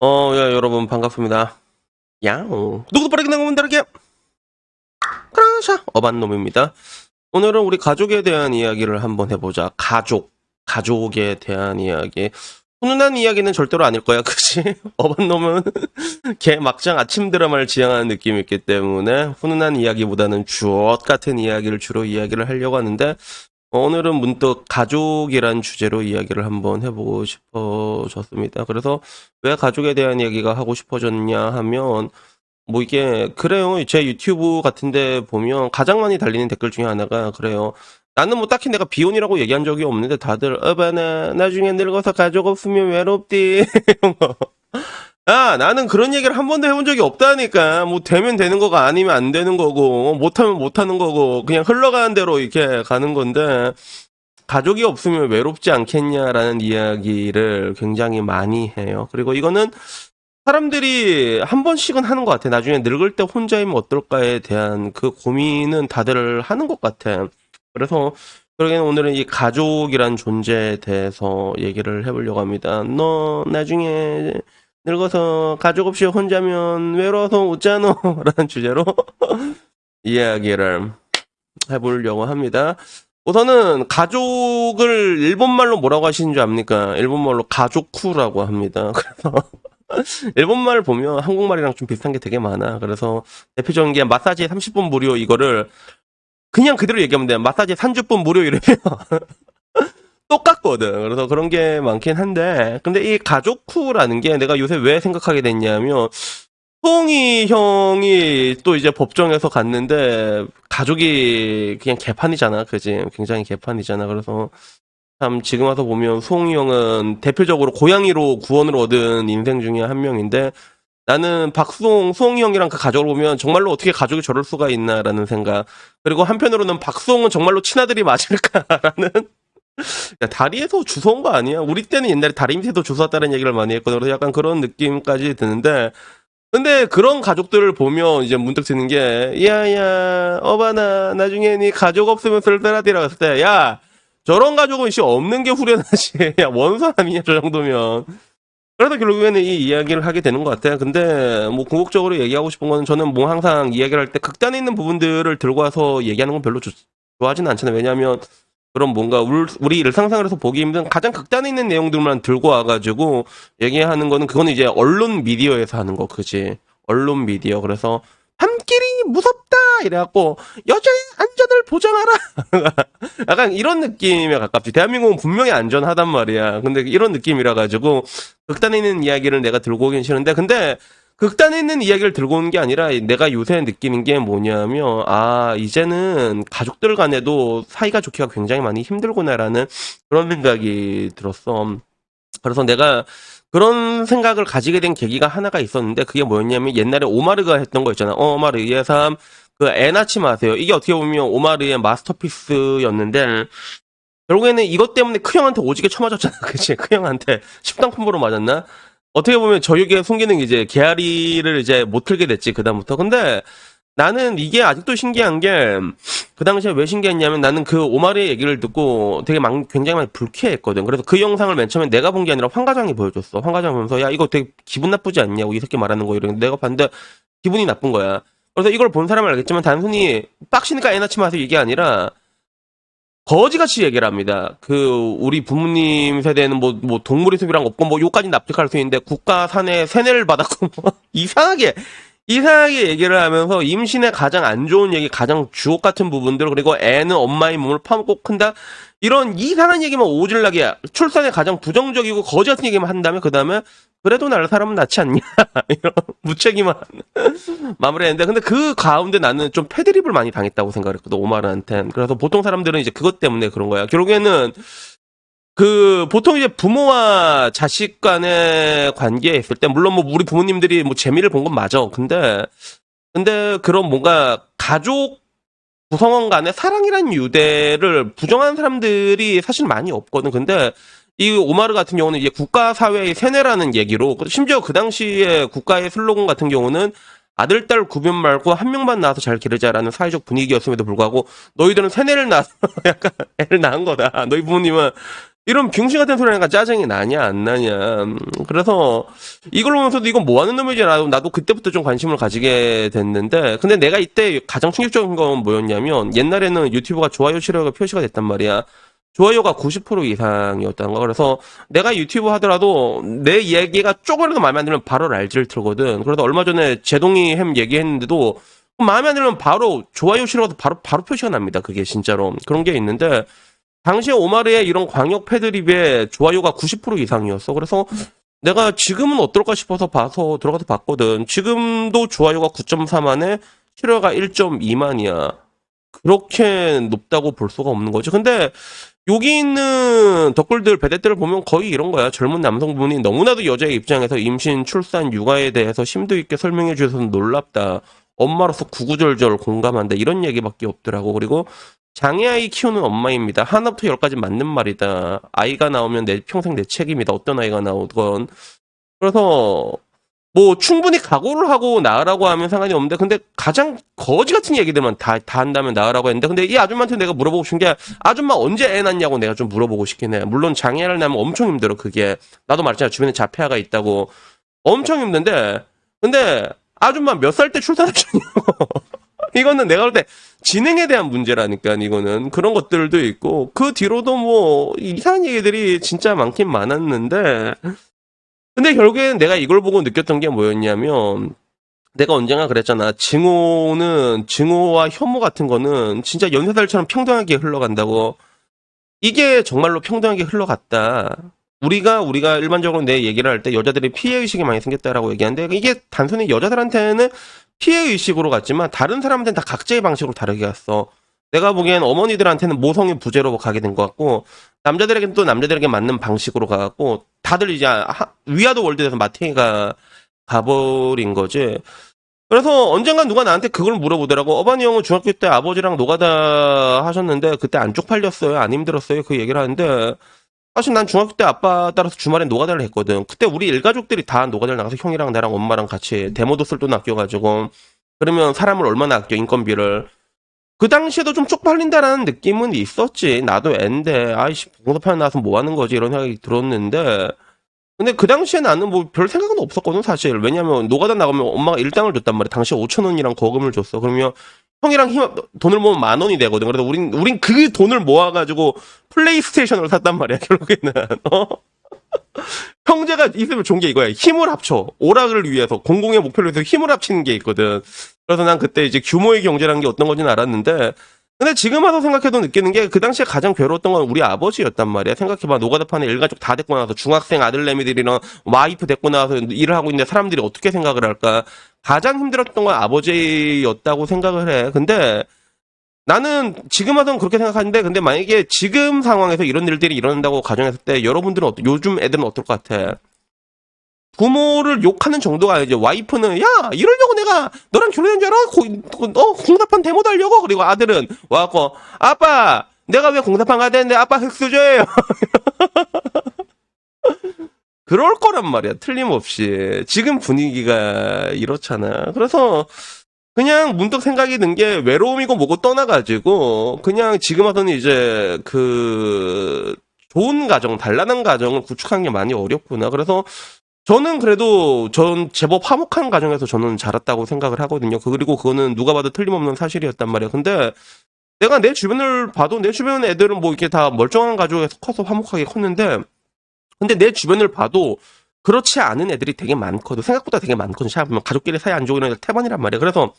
야, 여러분, 반갑습니다. 야옹. 누구도 빠르게 나가면 다르게. 크라샤. 어반놈입니다. 오늘은 우리 가족에 대한 이야기를 한번 해보자. 가족에 대한 이야기. 훈훈한 이야기는 절대로 아닐 거야, 그치? 어반놈은 걔 막장 아침 드라마를 지향하는 느낌이 있기 때문에 훈훈한 이야기보다는 주엇 같은 이야기를 주로 이야기를 하려고 하는데, 오늘은 문득 가족이란 주제로 이야기를 한번 해보고 싶어졌습니다. 그래서 왜 가족에 대한 이야기가 하고 싶어졌냐 하면, 뭐 이게, 그래요. 제 유튜브 같은데 보면 가장 많이 달리는 댓글 중에 하나가 그래요. 나는 뭐 딱히 내가 비혼이라고 얘기한 적이 없는데 다들, 나중에 늙어서 가족 없으면 외롭디. 나는 그런 얘기를 한 번도 해본 적이 없다니까. 뭐, 되면 되는 거가 아니면 안 되는 거고, 못하면 못하는 거고, 그냥 흘러가는 대로 이렇게 가는 건데, 가족이 없으면 외롭지 않겠냐라는 이야기를 굉장히 많이 해요. 그리고 이거는 사람들이 한 번씩은 하는 것 같아. 나중에 늙을 때 혼자이면 어떨까에 대한 그 고민은 다들 하는 것 같아. 그래서, 그러기엔 오늘은 이 가족이란 존재에 대해서 얘기를 해보려고 합니다. 너 나중에 늙어서 가족 없이 혼자면 외로워서 웃잖아 라는 주제로 이야기를 해보려고 합니다. 우선은 가족을 일본말로 뭐라고 하시는 줄 압니까? 일본말로 가족쿠라고 합니다. 그래서 일본말 보면 한국말이랑 좀 비슷한 게 되게 많아. 그래서 대표적인 게 마사지 30분 무료 이거를 그냥 그대로 얘기하면 돼. 마사지 30분 무료 이러면 똑같거든. 그래서 그런 게 많긴 한데, 근데 이 가족쿠라는 게 내가 요새 왜 생각하게 됐냐면, 송이 형이 또 이제 법정에서 갔는데, 가족이 그냥 개판이잖아. 그지? 굉장히 개판이잖아. 그래서 참 지금 와서 보면 송이 형은 대표적으로 고양이로 구원을 얻은 인생 중에 한 명인데, 나는 송이 형이랑 그 가족을 보면 정말로 어떻게 가족이 저럴 수가 있나라는 생각. 그리고 한편으로는 박수홍은 정말로 친아들이 맞을까라는 야, 다리에서 주워온 거 아니야? 우리 때는 옛날에 다리 밑에도 주웠다는 얘기를 많이 했거든. 그래서 약간 그런 느낌까지 드는데, 근데 그런 가족들을 보면 이제 문득 드는 게, 야야, 어바나, 나중에 니 가족 없으면 쓸쓸하디라고 했을 때, 야, 저런 가족은 씨 없는 게 후련하지. 야, 원수 아니냐, 저 정도면. 그래서 결국에는 이 이야기를 하게 되는 것 같아요. 근데 뭐 궁극적으로 얘기하고 싶은 거는 저는 뭐 항상 이야기를 할 때 극단에 있는 부분들을 들고 와서 얘기하는 건 별로 좋아하지는 않잖아요. 왜냐하면 그럼 뭔가 우리 일상생활에서 보기 힘든 가장 극단에 있는 내용들만 들고 와가지고 얘기하는 거는 그거는 이제 언론 미디어에서 하는 거, 그지? 언론 미디어. 그래서 함길이 무섭다 이래갖고 여자의 안전을 보장하라. 약간 이런 느낌에 가깝지. 대한민국은 분명히 안전하단 말이야. 근데 이런 느낌이라 가지고 극단에 있는 이야기를 내가 들고 오긴 싫은데, 근데 극단에 있는 이야기를 들고 오는 게 아니라 내가 요새 느끼는 게 뭐냐면, 이제는 가족들 간에도 사이가 좋기가 굉장히 많이 힘들구나라는 그런 생각이 들었어. 그래서 내가 그런 생각을 가지게 된 계기가 하나가 있었는데, 그게 뭐였냐면 옛날에 오마르가 했던 거 있잖아. 오마르 이해삼 그 애나치마 아세요? 이게 어떻게 보면 오마르의 마스터피스였는데 결국에는 이것 때문에 크 형한테 오지게 쳐맞았잖아. 그치? 크 형한테 십당품으로 맞았나? 어떻게 보면 저육의 손기능 이제 개아리를 이제 못 틀게 됐지, 그다음부터. 근데 나는 이게 아직도 신기한 게, 그 당시에 왜 신기했냐면 나는 그 오마르의 얘기를 듣고 되게 굉장히 많이 불쾌했거든. 그래서 그 영상을 맨 처음에 내가 본 게 아니라 황 과장이 보여줬어. 황 과장 보면서 야, 이거 되게 기분 나쁘지 않냐고 이 새끼 말하는 거 이러는데 내가 봤는데 기분이 나쁜 거야. 그래서 이걸 본 사람은 알겠지만 단순히 빡치니까 애 낳지 마세요 이게 아니라 거지같이 얘기를 합니다. 우리 부모님 세대는 뭐, 동물의 숲이랑 없고, 뭐, 요까지 납득할 수 있는데, 국가 산에 세뇌를 받았고, 뭐, 이상하게 얘기를 하면서, 임신의 가장 안 좋은 얘기, 가장 주옥 같은 부분들, 그리고 애는 엄마의 몸을 파먹고 큰다, 이런 이상한 얘기만 오질나게, 출산에 가장 부정적이고 거지 같은 얘기만 한다면, 그 다음에, 그래도 날 사람은 낫지 않냐? 이런 무책임한 마무리했는데, 근데 그 가운데 나는 좀 패드립을 많이 당했다고 생각을 했거든, 오마르한텐. 그래서 보통 사람들은 이제 그것 때문에 그런 거야. 결국에는 보통 이제 부모와 자식 간의 관계에 있을 때, 물론 뭐 우리 부모님들이 뭐 재미를 본 건 맞아. 근데 그런 뭔가 가족 구성원 간의 사랑이란 유대를 부정하는 사람들이 사실 많이 없거든. 근데 이 오마르 같은 경우는 이제 국가 사회의 세뇌라는 얘기로, 심지어 그 당시에 국가의 슬로건 같은 경우는 아들, 딸 구분 말고 한 명만 낳아서 잘 기르자라는 사회적 분위기였음에도 불구하고 너희들은 세뇌를 낳아서 약간 애를 낳은 거다. 너희 부모님은 이런 병신 같은 소리 하니까 짜증이 나냐 안 나냐. 그래서 이걸 보면서도 이건 뭐 하는 놈이지, 나도 그때부터 좀 관심을 가지게 됐는데, 근데 내가 이때 가장 충격적인 건 뭐였냐면, 옛날에는 유튜브가 좋아요 싫어요가 표시가 됐단 말이야. 좋아요가 90% 이상이었다는 거. 그래서 내가 유튜브 하더라도 내 얘기가 조금이라도 마음에 안 들면 바로 랄지를 틀거든. 그래서 얼마 전에 제동이 햄 얘기했는데도 마음에 안 들면 바로 좋아요 싫어도 바로 표시가 납니다. 그게 진짜로 그런 게 있는데, 당시에 오마르의 이런 광역 패드립에 좋아요가 90% 이상이었어. 그래서 내가 지금은 어떨까 싶어서 봐서 들어가서 봤거든. 지금도 좋아요가 9.4만에 실화가 1.2만이야. 그렇게 높다고 볼 수가 없는 거지. 근데 여기 있는 덕글들, 배댓들을 보면 거의 이런 거야. 젊은 남성분이 너무나도 여자의 입장에서 임신, 출산, 육아에 대해서 심도 있게 설명해 주셔서 놀랍다. 엄마로서 구구절절 공감한다. 이런 얘기밖에 없더라고. 그리고 장애아이 키우는 엄마입니다. 하나부터 열까지 맞는 말이다. 아이가 나오면 평생 내 책임이다. 어떤 아이가 나오건. 그래서 뭐 충분히 각오를 하고 나으라고 하면 상관이 없는데, 근데 가장 거지 같은 얘기들만 다 한다면 나으라고 했는데, 근데 이 아줌마한테 내가 물어보고 싶은 게, 아줌마 언제 애 낳냐고 내가 좀 물어보고 싶긴 해. 물론 장애를 낳으면 엄청 힘들어. 그게 나도 말했잖아. 주변에 자폐아가 있다고. 엄청 힘든데, 근데 아줌마 몇 살 때 출산하셨냐고. 이거는 내가 볼 때 지능에 대한 문제라니까. 이거는 그런 것들도 있고, 그 뒤로도 뭐 이상한 얘기들이 진짜 많긴 많았는데, 근데 결국엔 내가 이걸 보고 느꼈던 게 뭐였냐면, 내가 언젠가 그랬잖아. 증오와 혐오 같은 거는 진짜 연쇄살처럼 평등하게 흘러간다고. 이게 정말로 평등하게 흘러갔다. 우리가 일반적으로 내 얘기를 할 때 여자들이 피해의식이 많이 생겼다라고 얘기하는데, 이게 단순히 여자들한테는 피해의식으로 갔지만 다른 사람한테는 다 각자의 방식으로 다르게 갔어. 내가 보기엔 어머니들한테는 모성애 부재로 가게 된 것 같고, 남자들에게는 또 남자들에게 맞는 방식으로 가갖고, 다들 이제 위아더 월드에서 마탱이가 가버린 거지. 그래서 언젠간 누가 나한테 그걸 물어보더라고. 어반이 형은 중학교 때 아버지랑 노가다 하셨는데 그때 안 쪽팔렸어요? 안 힘들었어요? 그 얘기를 하는데, 사실 난 중학교 때 아빠 따라서 주말에 노가다를 했거든. 그때 우리 일가족들이 다 노가다를 나가서 형이랑 나랑 엄마랑 같이 데모도 쓸 돈 아껴가지고, 그러면 사람을 얼마나 아껴, 인건비를. 그 당시에도 좀 쪽팔린다라는 느낌은 있었지. 나도 앤데, 아이씨, 공사판 나와서 뭐 하는 거지? 이런 생각이 들었는데, 근데 그 당시에 나는 뭐 별 생각은 없었거든, 사실. 왜냐면, 노가다 나가면 엄마가 일당을 줬단 말이야. 당시 5천 원이랑 거금을 줬어. 그러면 형이랑 돈을 모으면 10,000원이 되거든. 그래서 우린 그 돈을 모아가지고 플레이스테이션을 샀단 말이야, 결국에는. 어? 형제가 있으면 좋은 게 이거야. 힘을 합쳐. 오락을 위해서, 공공의 목표를 위해서 힘을 합치는 게 있거든. 그래서 난 그때 이제 규모의 경제라는 게 어떤 건지는 알았는데, 근데 지금 와서 생각해도 느끼는 게, 그 당시에 가장 괴로웠던 건 우리 아버지였단 말이야. 생각해봐. 노가다판에 일가족 다 데리고 나와서, 중학생 아들내미들이랑 와이프 데리고 나와서 일을 하고 있는데 사람들이 어떻게 생각을 할까. 가장 힘들었던 건 아버지였다고 생각을 해. 근데 나는 지금 와서는 그렇게 생각하는데, 근데 만약에 지금 상황에서 이런 일들이 일어난다고 가정했을 때, 여러분들은 요즘 애들은 어떨 것 같아? 부모를 욕하는 정도가 아니죠. 와이프는, 야, 이러려고 내가 너랑 결혼한 줄 알아? 공사판 데모도 하려고? 그리고 아들은 와갖고, 아빠, 내가 왜 공사판 가야 되는데 아빠 흑수저예요. 그럴 거란 말이야. 틀림없이. 지금 분위기가 이렇잖아. 그래서 그냥 문득 생각이 든 게, 외로움이고 뭐고 떠나가지고 그냥 지금 와서는 이제 좋은 가정, 단란한 가정을 구축하는 게 많이 어렵구나. 그래서 저는 그래도 전 제법 화목한 가정에서 저는 자랐다고 생각을 하거든요. 그리고 그거는 누가 봐도 틀림없는 사실이었단 말이야. 근데 내가 내 주변을 봐도, 내 주변 애들은 뭐 이렇게 다 멀쩡한 가족에서 커서 화목하게 컸는데, 근데 내 주변을 봐도 그렇지 않은 애들이 되게 많거든. 생각보다 되게 많거든. 생각해보면 가족끼리 사이 안 좋은 애들 태반이란 말이야. 그래서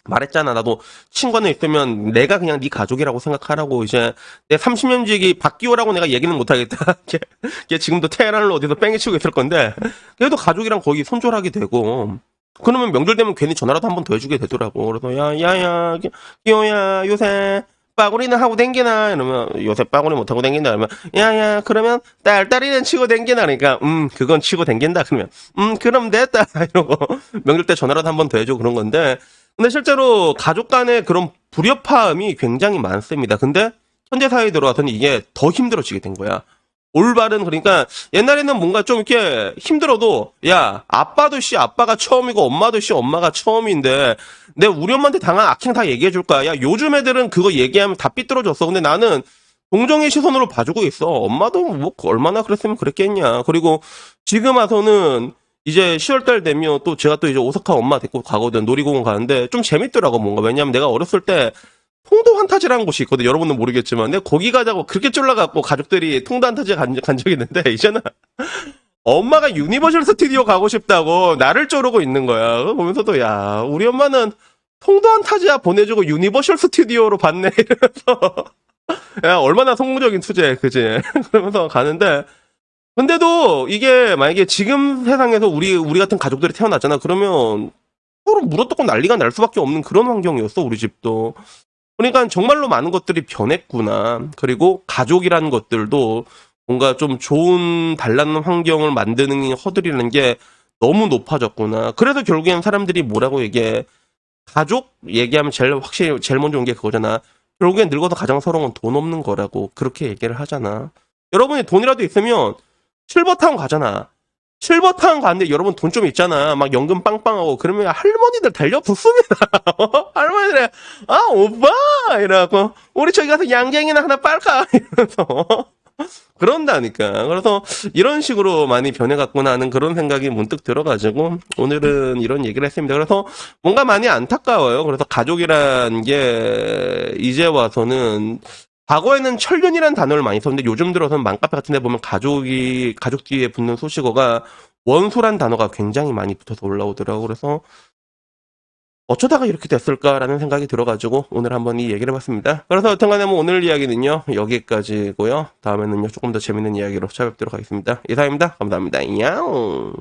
말했잖아. 나도 친구는 있으면 내가 그냥 네 가족이라고 생각하라고. 이제 내 30년 지기 박기호라고 내가 얘기는 못하겠다. 걔 지금도 테헤란을 어디서 뺑이 치고 있을 건데, 그래도 가족이랑 거의 손절하게 되고, 그러면 명절 되면 괜히 전화라도 한 번 더 해주게 되더라고. 그래서 야야야 기호야 요새 빠구리는 하고 댕기나? 이러면, 요새 빠구리 못하고 댕긴다. 그러면, 야야, 그러면 딸딸이는 치고 댕기나? 그러니까, 그건 치고 댕긴다. 그러면, 그럼 됐다. 이러고, 명절 때 전화라도 한 번 더 해주고 그런 건데, 근데 실제로 가족 간의 그런 불협화음이 굉장히 많습니다. 근데 현대사회에 들어와서는 이게 더 힘들어지게 된 거야. 올바른, 그러니까 옛날에는 뭔가 좀 이렇게 힘들어도, 야, 아빠가 처음이고 엄마도 엄마가 처음인데 내 우리 엄마한테 당한 악행 다 얘기해 줄 거야. 야, 요즘 애들은 그거 얘기하면 다 삐뚤어졌어. 근데 나는 동정의 시선으로 봐주고 있어. 엄마도 뭐 얼마나 그랬으면 그랬겠냐. 그리고 지금 와서는 이제 10월달 되면 또 제가 또 이제 오사카 엄마 데리고 가거든. 놀이공원 가는데 좀 재밌더라고 뭔가. 왜냐면 내가 어렸을 때 통도 환타지라는 곳이 있거든. 여러분은 모르겠지만 내가 거기 가자고 그렇게 쫄라갖고 가족들이 통도 환타지 간 적이 있는데 이제는 엄마가 유니버셜 스튜디오 가고 싶다고 나를 쪼르고 있는 거야. 그거 보면서도 야 우리 엄마는 통도 환타지야 보내주고 유니버셜 스튜디오로 봤네 이러면서 야 얼마나 성공적인 투자야 그지? 그러면서 가는데 근데도 이게 만약에 지금 세상에서 우리 같은 가족들이 태어났잖아. 그러면 서로 물어뜯고 난리가 날 수밖에 없는 그런 환경이었어 우리 집도. 그러니까 정말로 많은 것들이 변했구나. 그리고 가족이라는 것들도 뭔가 좀 좋은 단란한 환경을 만드는 허들이라는 게 너무 높아졌구나. 그래서 결국엔 사람들이 뭐라고 얘기해. 가족 얘기하면 제일 먼저 온 게 그거잖아. 결국엔 늙어서 가장 서러운 건 돈 없는 거라고 그렇게 얘기를 하잖아. 여러분이 돈이라도 있으면 실버타운 가잖아. 실버타운 가는데 여러분 돈 좀 있잖아. 막 연금 빵빵하고 그러면 할머니들 달려붙습니다. 할머니들 아 오빠 이래갖고 우리 저기 가서 양갱이나 하나 빨까 이러면서 그런다니까. 그래서 이런 식으로 많이 변해갔구나 하는 그런 생각이 문득 들어가지고 오늘은 이런 얘기를 했습니다. 그래서 뭔가 많이 안타까워요. 그래서 가족이란 게 이제 와서는 과거에는 철륜이라는 단어를 많이 썼는데 요즘 들어서는 맘카페 같은 데 보면 가족 뒤에 붙는 소식어가 원소란 단어가 굉장히 많이 붙어서 올라오더라고. 그래서 어쩌다가 이렇게 됐을까라는 생각이 들어가지고 오늘 한번 이 얘기를 해봤습니다. 그래서 여튼간에 뭐 오늘 이야기는요 여기까지고요. 다음에는요 조금 더 재밌는 이야기로 찾아뵙도록 하겠습니다. 이상입니다. 감사합니다. 야옹.